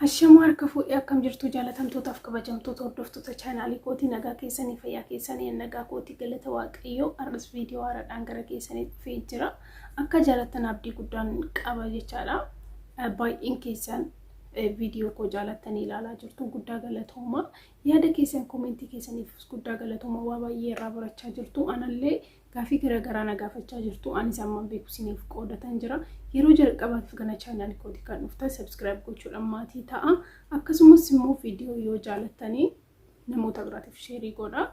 Hashama harka fuudhee akkam jirtu jaalatamtootaaf kabajamtoota hordoftoota chaanaalii kootii nagaa keessanii fayyaa keessanii nagaa kootii galata waaqayyoo arras viidiyoo haaraadhaan gara keessanii dhufee jira. Akka jaalatan abdii guddaan qaba jechaadha. Baay'een keessan viidiyoo koo jaalatanii ilaalaa jirtu guddaa galatooma. Yaada keessan koomentii keessaniif guddaa galatooma waa baay'ee irraa barachaa jirtu. Anallee gaafii garaa na gaafachaa jirtu. Anis amma beeku isiniif qoodatan jira. Yeroo jalqabaaf kana chaanaalii kootii kan dhuftan subscribe gochuudhaan maatii ta'a. Akkasumas immoo viidiyoo yoo jaalatanii namoota biraatiif share godhaa.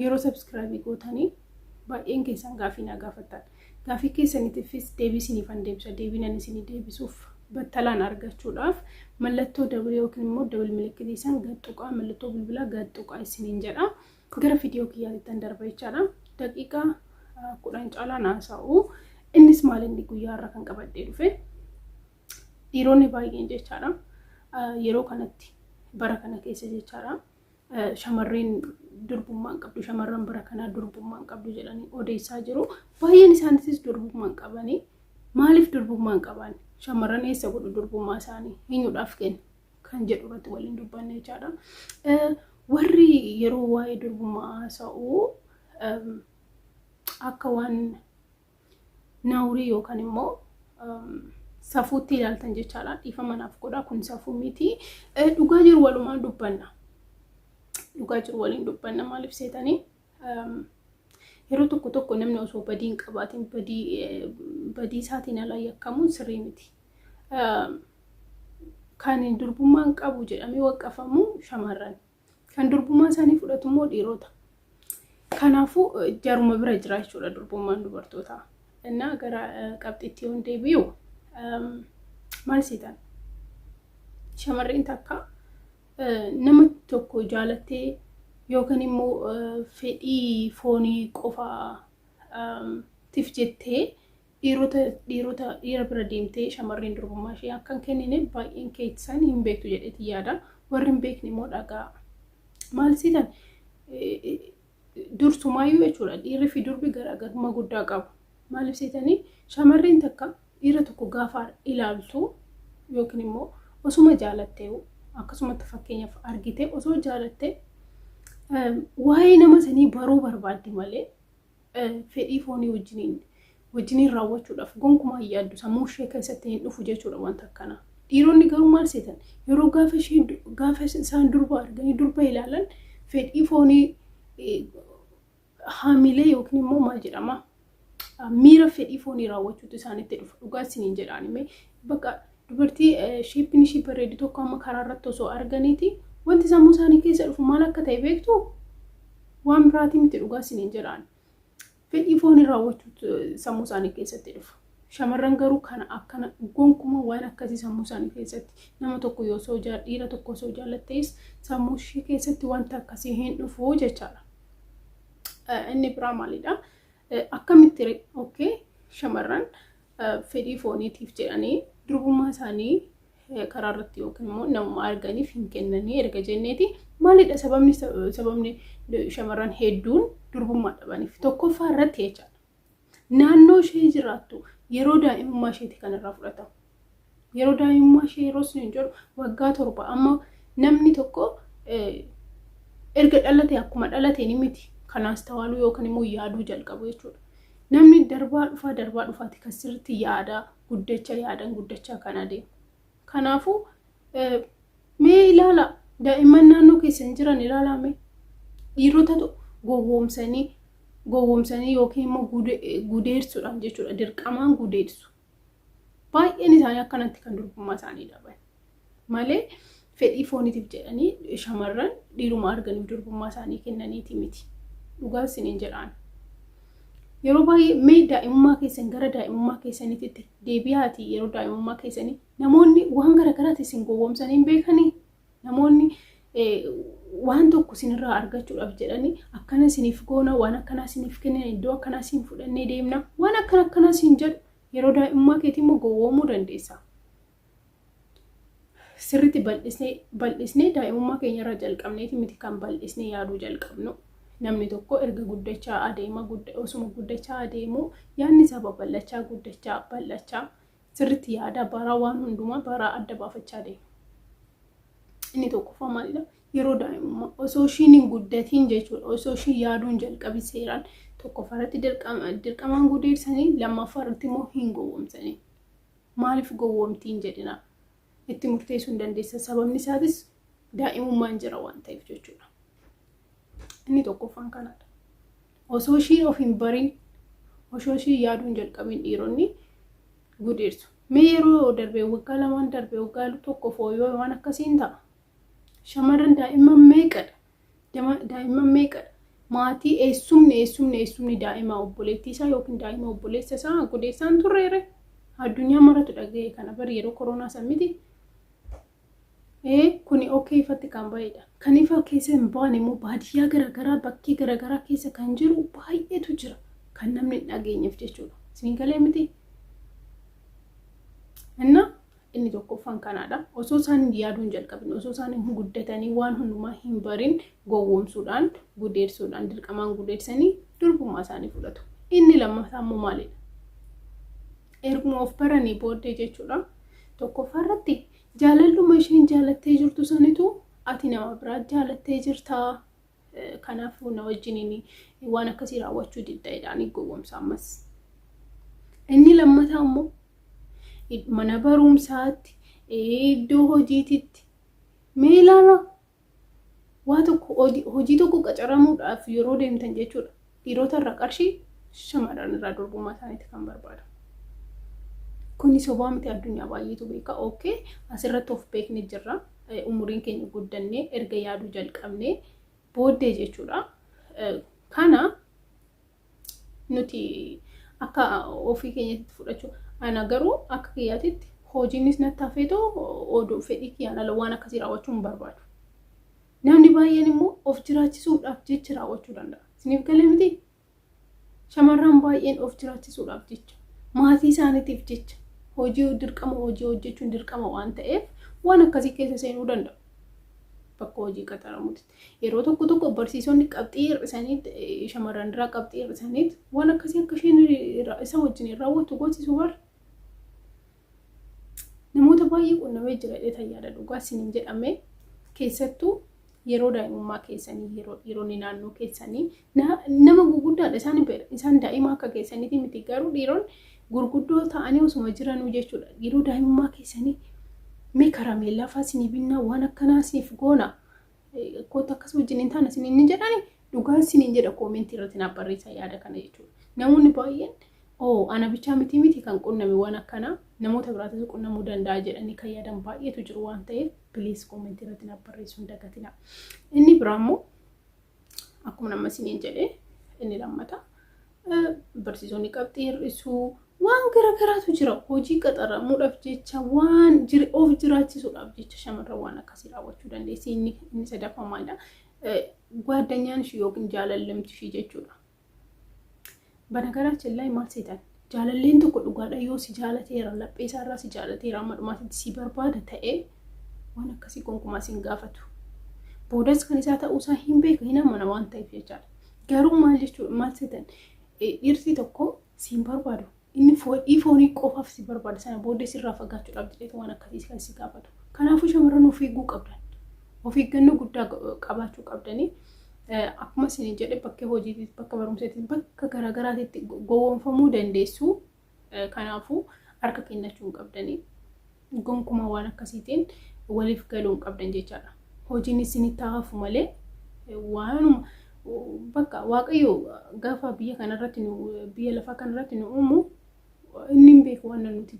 Yeroo subscribe gootanii baay'een keessan gaafii na gaafatan. Gaafii keessaniitiifis deebii isiniif deebisa. Deebiin ani isinii deebisuuf battalaan argachuudhaaf mallattoo dabale yookiin immoo dabal milikitii san gadxuqaa mallattoo bilbilaa gadxuqaa isiniin jedha. Gara viidiyoo kiyyaatti darba jechaadha. Daqiiqaa 10 caalaa naasa'u. Innis maal inni guyyaa irra kan qabadhee dhufe dhiironni baay'een jechaadha. Yeroo kanatti bara kana keessa jechaadha. Shamarreen durbummaan qabdu shamarran bara kana durbummaan qabdu jedhanii odeessaa jiru. Baay'een isaaniis durbummaan qabanii maaliif durbummaan qaban? Shamarran eessa godhu durbummaa isaanii eenyuudhaaf kennu kan jedhu irratti waliin dubbanne jechaadha. Warri yeroo waa'ee durbummaa haasa'u akka waan naawrii yookaan immoo safuutti ilaaltan jechaadha. Dhiifama naaf godhaa kun safuu miti. Dhugaa jiru walumaan dubbanna. Dhugaa jiru waliin dubbanna maaliif seetanii yeroo tokko namni osoo badii hin qabaatin badii isaatiin ala yakkamuun sirrii miti. Kan durbummaan qabu jedhamee waqqafamu shamarran. Kan durbummaa isaanii fudhatu immoo dhiirota. Kanaafuu jaruma bira jira jechuudha durbummaan dubartootaa. Innaa gara qabxiitti yoon deebi'u maal seetan? Shamarreen takka nama tokko jaalattee yookaan immoo fedhii foonii qofaa tif jettee dhiira bira deemtee shamarreen durbummaa ishee akkan kennine baay'een keessan hin beektu jedheeti yaada. Warri hin beekne immoo dhagaa. Maal seetan? Dursumaayyuu jechuudha dhiirri fi durbi garaagarummaa guddaa qabu. Maaliif seetanii shamarreen takka dhiira tokko gaafa ilaaltu yookiin immoo osuma jaalattee akkasumatti fakkeenyaaf argite osoo jaalattee waa'ee nama sanii baruu barbaaddi malee fedhii foonii wajjiniin raawwachuudhaaf gonkumaa yaaddu sammuu ishee keessatti hin dhufu jechuudha wanta akkana. Dhiironni garuu maal seetan yeroo gaafa isaan durba arganii durba ilaalan fedhii foonii haamilee yookiin immoo maal jedhama miira fedhii foonii raawwachuutu isaanitti dhufa. Dhugaa isiniin jedhaanime bakka dubartii sheeppiin ishii bareedu tokko amma karaa irratti osoo arganiiti wanti sammuu isaanii keessa dhufu maal akka ta'e beektu waan biraatii miti. Dhugaa isiniin jedhaan fedhii foonii raawwachuutu sammuu isaanii keessatti dhufa. Shamarran garuu kana akkana gonkuma waan akkasii sammuu isaanii keessatti nama tokko yoo osoo dhiira tokko osoo jaalattees sammuu ishee keessatti wanta akkasii hin dhufu jechaadha. Inni biraa maalidha? Akkamitti shamarran fedhii fooniitiif jedhanii durbummaa isaanii karaa irratti yookiin immoo nama arganiif hin kennanii erga jenneeti maalidha sababni shamarran hedduun durbummaa dhabaniif? Tokkoffaa irratti jechaadha. Naannoo ishee jiraattu yeroo daa'imummaa isheeti kan irraa fudhatamu. Yeroo daa'imummaa ishee yeroo sun jedhu waggaa 7 amma namni tokko erga dhalate akkuma dhalateen miti. Kanaas tawaaluu yookaan immoo yaaduu jalqabu jechuudha. Namni darbaa dhufaati kan sirriitti yaadan guddachaa kan adeemu. Kanaafuu mee ilaala daa'imman naannoo keessan jiran ilaalame dhiirota gowwoomsanii yookiin immoo gudeessuudhaan jechuudha dirqamaan gudeessu. Baay'een isaanii akkanatti kan durbummaa isaanii dhaban malee fedhii fooniitiif jedhanii shamarran dhiiruma arganiif durbummaa isaanii kennaniiti miti. Dhugaa isiniin jedhaan yeroo baay'ee mee daa'imummaa keessan gara daa'imummaa keessaniitti deebi'aati. Yeroo daa'imummaa keessanii namoonni waan garaagaraati isin gowwoomsanii beekanii namoonni waan tokko isinirraa argachuudhaaf jedhanii akkana isiniif goona waan akkanaa isiniif kennan iddoo akkanaa isin fudhannee deemna waan akkanaa isin jedhu yeroo daa'imummaa keetii immoo gowwoomuu dandeessa. Sirriitti bal'isnee daa'imummaa keenyarraa jalqabneeti miti kan bal'isnee yaaduu jalqabnu. Namni tokko erga guddachaa adeema osuma guddachaa adeemu yaadni isaa babal'achaa guddachaa bal'achaa sirriitti yaada baraa waan hundumaa baraa adda baafachaa deema. Inni tokkoffaa maalidha? Yeroo daa'imummaa osoo ishiin hin guddatiin jechuudha. Osoo ishiin yaaduun jalqabi seeraan tokkoffaarratti dirqamaan gudeedsanii lammaffaarratti immoo hin gowwoomsanii. Maaliif gowwoomtiin jedhina? Itti murteessuu hin dandeessa. Sababni isaatis daa'imummaan jira waan ta'eef jechuudha. Inni tokkoffaan kanadha. Osoo ishiin of hin bariin, osoo ishiin yaaduun jalqabiin dhiironni gudeessu. Mee yeroo darbee waggaa lamaan darbee waggaa tokko fooyyoo waan akkasiin ta'a. Shamarran daa'imman meeqadha? Daa'imman meeqadha? Maatii eessumni daa'ima obboleettii isaa yookiin daa'ima obboleessa isaa gudeessaan turreere. Addunyaa maratu dhaga'e kana bari yeroo koronaa san miti. Kuni okay ifatti kan baay'eedha. Kan ifa keessa hin baane immoo baadiyyaa garaagaraa bakkee garaagaraa keessa kan jiru baay'eetu jira. Kan namni hin dhageenyeef jechuudha. Isin galee miti? Inni tokkoffaan kanadha. Osoo isaan yaaduun jalqabin, osoo isaan hin guddatanii waan hundumaa hin barin gowwoomsuudhaan, gudeessuudhaan, dirqamaan gudeessanii durbummaa isaanii fudhatu. Inni lammataa immoo maalidha? Erguma of baranii booddee jechuudha. Tokkoffaarratti jaalalluma isheen jaalattee jirtu sanitu ati nama biraa jaalattee jirtaa. Kanaafuu na wajjiniin waan akkasii raawwachuu diddaa'edhaan gowwoomsa ammas. Inni lammataa immoo mana barumsaatti, iddoo hojiititti mee ilaala waa tokko hojii tokko qacaramuudhaaf yeroo deemtan jechuudha. Dhiirota irraa qarshii, shamarran irraa durbummaa isaaniitti kan barbaada. Kuni sobaa miti addunyaa baay'eetu beeka. Okay, asirratti of beekni jirra. Umuriin keenya guddannee erga yaaduu jalqabnee booddee jechuudha. Kana nuti akka ofii keenyatti fudhachuu ana garuu akka kiyyaatitti hojiinis natti hafeetoo oduu fedhii kiyyaan ala waan akkasii raawwachuu hin barbaadu. Namni baay'een immoo of jiraachisuudhaaf jecha raawwachuu danda'a. Isiniif galee miti? Shamarran baay'een of jiraachisuudhaaf jecha, maatii isaaniitiif jecha, dirqama hojii hojjechuun dirqama waan ta'eef waan akkasii keessa seenuu danda'u. Bakka hojii qaxaramuutti. Yeroo tokko barsiisonni qabxii hir'isanii shamarran irraa qabxii hir'isanii waan akkasii akka isheen isa wajjin raawwattu goosisu barra. Namoota baay'ee qunnamee jira jedhee yaada dhugaa isiniin jedhamee keessattuu yeroo daa'imummaa keessanii yeroonni naannoo keessanii nama gurguddaadha isaan daa'ima akka keessaniiti miti garuu dhiironni gurguddoo ta'anii osuma jiranuu jechuudha. Yeroo daa'imummaa keessanii mee karameellaa fa'aa isinii binnaa waan akkanaa isiniif goona koota akkas wajjin hin taane isiniin jedhani dhugaan isiniin jedha koomentii irratti naaf barreessaa yaada kana jechuudha. Namoonni baay'een ana bichaa miti kan qunname waan akkanaa namoota biraatis qunnamuu danda'a jedhanii kan yaadan baay'eetu jiru waan ta'eef please koomentii irratti naaf barreessuu hin dagatinaa. Inni biraa immoo akkuma nama isiniin jedhee inni lammata barsiisonni qabxii hir'isuu waan garaagaraatu jira. Hojii qaxaramuudhaaf jecha waan of jiraachisuudhaaf jecha shamarran waan akkasii raawwachuu dandeessi. Inni sadaffaa maalidha? Gwaddanyaan ishii yookiin jaalallamti ishii jechuudha. Banagaraachin laay maal seetan? Jaalalleen tokko dhugaadha yoo si jaalateera laphee isaarraa si jaalateera amma dhumaatitti si barbaada ta'ee waan akkasii gonkumaa si hin gaafatu. Boodas kan isaa ta'uusaa hin beeka hin amana waan ta'eef jechaadha. Garuu maal seetan? Dhirsi tokko si hin barbaadu. Inni foonii qofaaf si barbaada sana booddee sirraa fagaachuudhaaf jedhee waan akkasii kan si gaafatu. Kanaafuu shamarran of eeguu qabdan. Of eeggannoo guddaa qabaachuu qabdanii. Akkuma isin jedhe bakka hojiitiif bakka barumsaatiif bakka garaagaraatitti gowwoomfamuu dandeessu. Kanaafuu harka kennachuu qabdanii gonkumaa waan akkasiitiin waliif galuu qabdan jechaadha. Hojiin isinitti hafu malee waanuma bakka waaqayyo gaafa biyya lafaa kanarratti nu uumu inni hin beeku waan nuti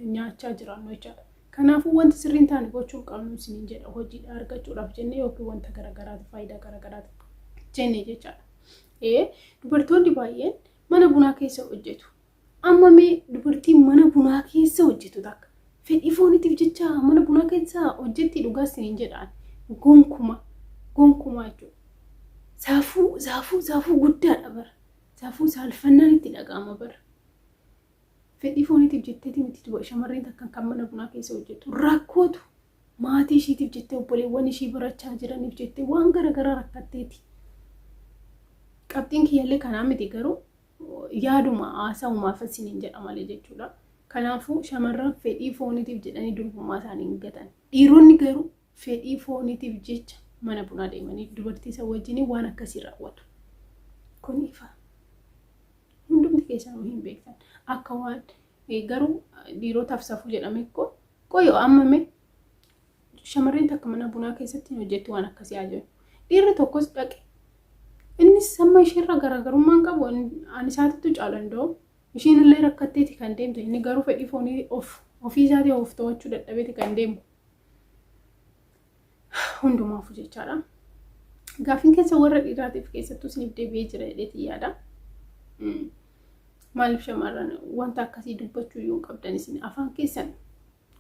nyaachaa jiraannu jechaadha. Kanaafuu wanti sirriin taane gochuun qabnu isiniin jedha hojii argachuudhaaf jennee yookiin wanta garaagaraatiif faayidaa garaagaraatiif jennee jechaadha. Dubartoonni baay'een mana bunaa keessa hojjetu. Amma mee dubartiin mana bunaa keessa hojjetu takka fedhii fooniitiif jecha mana bunaa keessa hojjetti dhugaa isiniin jedhaan gonkumaa jechuudha. Saafuu guddaadha bara. Saafuu saalfannaan itti dhaga'ama bara. Fedhii fooniitiif jetteeti miti shamarreen takka kan mana bunaa keessa hojjetu. Rakkootu maatii ishiitiif jettee obboleewwan ishii barachaa jiraniif jettee waan garaagaraa rakkatteeti. Qabxiin kiyyaallee kanaa miti garuu yaaduma haasa'umaaf isiniin jedha malee jechuudha. Kanaafuu shamarran fedhii fooniitiif jedhanii durbummaa isaanii hin gatan. Dhiironni garuu fedhii fooniitiif jecha mana bunaa deemanii dubartii isa wajjin waan akkasii raawwatu. Kun ifa. Hundumti keessanuu hin beektan. Akka waan garuu dhiirotaaf safuu jedhame qoyoo ammame shamarreen takka mana bunaa keessatti hojjetu waan akkasii ajaa'u. Dhiirri tokkos dhaqe. Innis samma isheerra garaagarummaan qabu ani isaatitti caalandoo. Ishiin illee rakkatteeti kan deemte. Inni garuu fedhii foonii ofii isaatii of to'achuu dadhabeeti kan deemu. Hundumaafuu jechaadha. Gaaffiin keessa warra dhiiraatiif keessattuu isiniif deebi'ee jira jedheeti yaada. Maaliif shamarran wanta akkasii dubbachuu yoo qabdan isin afaan keessan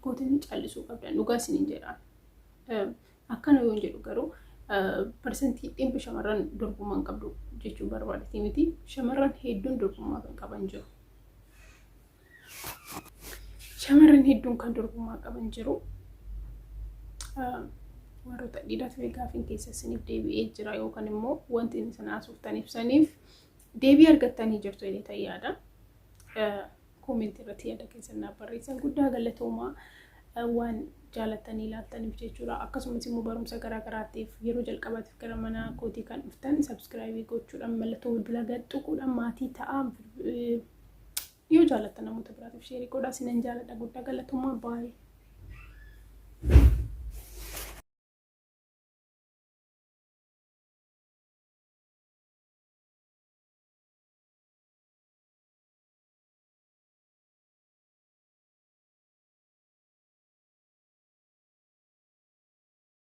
gootanii callisuu qabdan dhugaa isiniin jedhaan. Akkana yoo jedhu garuu parsantii dhibba shamarran dorgummaa qabdu jechuu barbaadati miti. Shamarran hedduun dorgummaa kan qaban jiru. Shamarran hedduun kan dorgummaa qaban jiru. Warroota dhiiraatiif gaaffiin keessa isiniif deebi'ee jira yookaan immoo wanti isin haasoftan ibsaniif deebii argattanii jirtu jedhee yaada. Koomentii irratti yaada keessan naaf barreessan guddaa galatoomaa waan jaalatanii ilaaltaniif jechuudha. Akkasumas immoo barumsa garaagaraatiif yeroo jalqabaatiif gara mana kootii kan dhuftan sabskiraaybii gochuudhaan mallattoo bilbila gadhuquudhaan maatii ta'aa yoo jaalattan namoota biraatiif sheerii godhaa. Isinan jaaladha guddaa galatoomaa baay'ee.